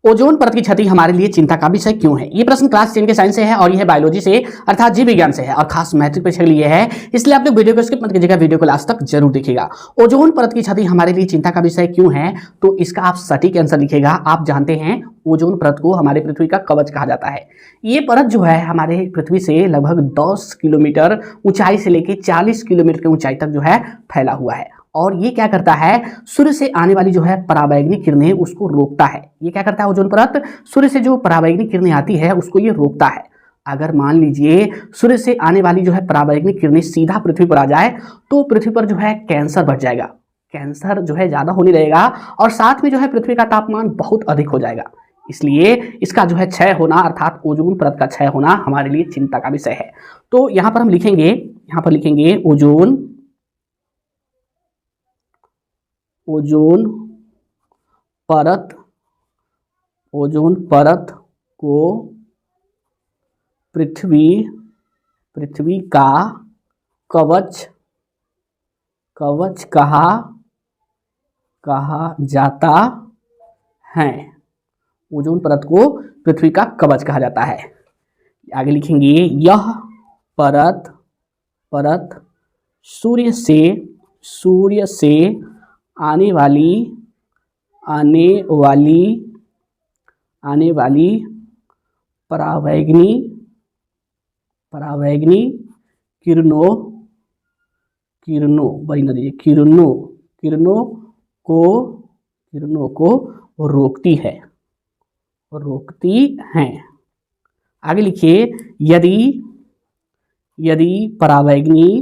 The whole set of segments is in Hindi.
ओजोन परत की क्षति हमारे लिए चिंता का विषय क्यों है? ये प्रश्न क्लास 10 के साइंस से है और यह बायोलॉजी से अर्थात जीव विज्ञान से है और खास मैट्रिक परीक्षा के लिए है, इसलिए आप लोग वीडियो को स्किप मत कीजिएगा, वीडियो को लास्ट तक जरूर देखिएगा। ओजोन परत की क्षति हमारे लिए चिंता का विषय क्यों है, तो इसका आप सटीक आंसर लिखिएगा। आप जानते हैं ओजोन परत को हमारे पृथ्वी का कवच कहा जाता है। ये परत जो है हमारे पृथ्वी से लगभग 10 किलोमीटर ऊंचाई से लेकर 40 किलोमीटर की ऊंचाई तक जो है फैला हुआ है और ये क्या करता है, सूर्य से आने वाली जो है पराबैंगनी किरणें उसको रोकता है। ये क्या करता है, ओजोन परत सूर्य से जो पराबैंगनी किरणें आती है उसको ये रोकता है। अगर मान लीजिए सूर्य से आने वाली जो है पराबैंगनी किरणें सीधा पृथ्वी पर आ जाए तो पृथ्वी पर जो है कैंसर बढ़ जाएगा, कैंसर जो है ज्यादा होने लगेगा और साथ में जो है पृथ्वी का तापमान बहुत अधिक हो जाएगा। इसलिए इसका जो है क्षय होना अर्थात ओजोन परत का क्षय होना हमारे लिए चिंता का विषय है। तो यहां पर हम लिखेंगे, यहां पर लिखेंगे ओजोन परत को पृथ्वी का कवच कहा जाता है। ओजोन परत को पृथ्वी का कवच कहा जाता है। आगे लिखेंगे यह परत सूर्य से आने वाली पराबैंगनी किरणों को रोकती हैं। आगे लिखिए यदि पराबैंगनी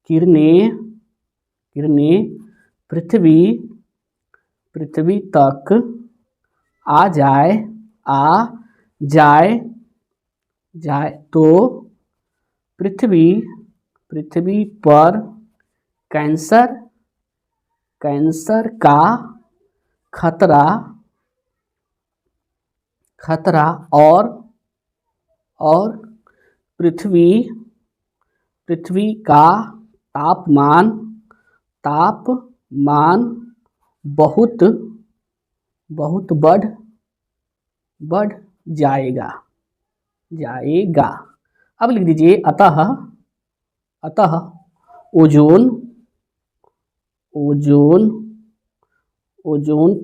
किरणें पृथ्वी तक आ जाए तो पृथ्वी पर कैंसर का खतरा और पृथ्वी का तापमान बहुत बढ़ जाएगा। अब लिख दीजिए अतः ओजोन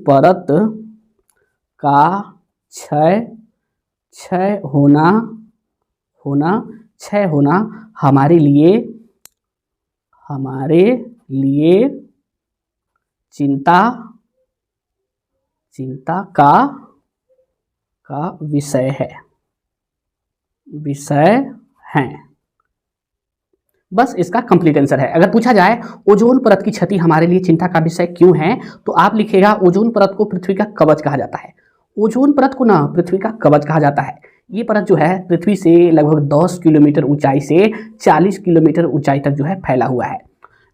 परत का क्षय होना हमारे लिए चिंता का विषय है। बस इसका कंप्लीट आंसर है। अगर पूछा जाए ओजोन परत की क्षति हमारे लिए चिंता का विषय क्यों है, तो आप लिखिएगा ओजोन परत को पृथ्वी का कवच कहा जाता है। ओजोन परत को ना पृथ्वी का कवच कहा जाता है। ये परत जो है पृथ्वी से लगभग 10 किलोमीटर ऊंचाई से 40 किलोमीटर ऊंचाई तक जो है फैला हुआ है।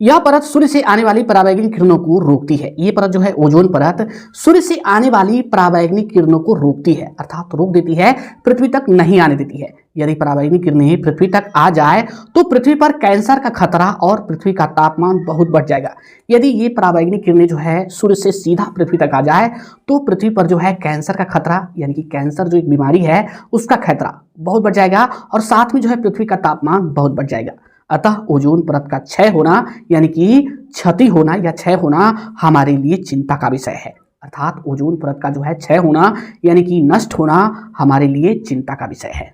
यह परत सूर्य से आने वाली पराबैंगनी किरणों को रोकती है। ये परत जो है ओजोन परत सूर्य से आने वाली पराबैंगनी किरणों को रोकती है अर्थात रोक देती है, पृथ्वी तक नहीं आने देती है। यदि पराबैंगनी किरणें पृथ्वी तक आ जाए तो पृथ्वी पर कैंसर का खतरा और पृथ्वी का तापमान बहुत बढ़ जाएगा। यदि ये पराबैंगनी किरणें जो है सूर्य से सीधा पृथ्वी तक आ जाए तो पृथ्वी पर जो है कैंसर का खतरा यानी कि कैंसर जो एक बीमारी है उसका खतरा बहुत बढ़ जाएगा और साथ में जो है पृथ्वी का तापमान बहुत बढ़ जाएगा। अतः ओजोन परत का क्षय होना यानी कि क्षति होना या क्षय होना हमारे लिए चिंता का विषय है। अर्थात ओजोन परत का जो है क्षय होना यानी कि नष्ट होना हमारे लिए चिंता का विषय है।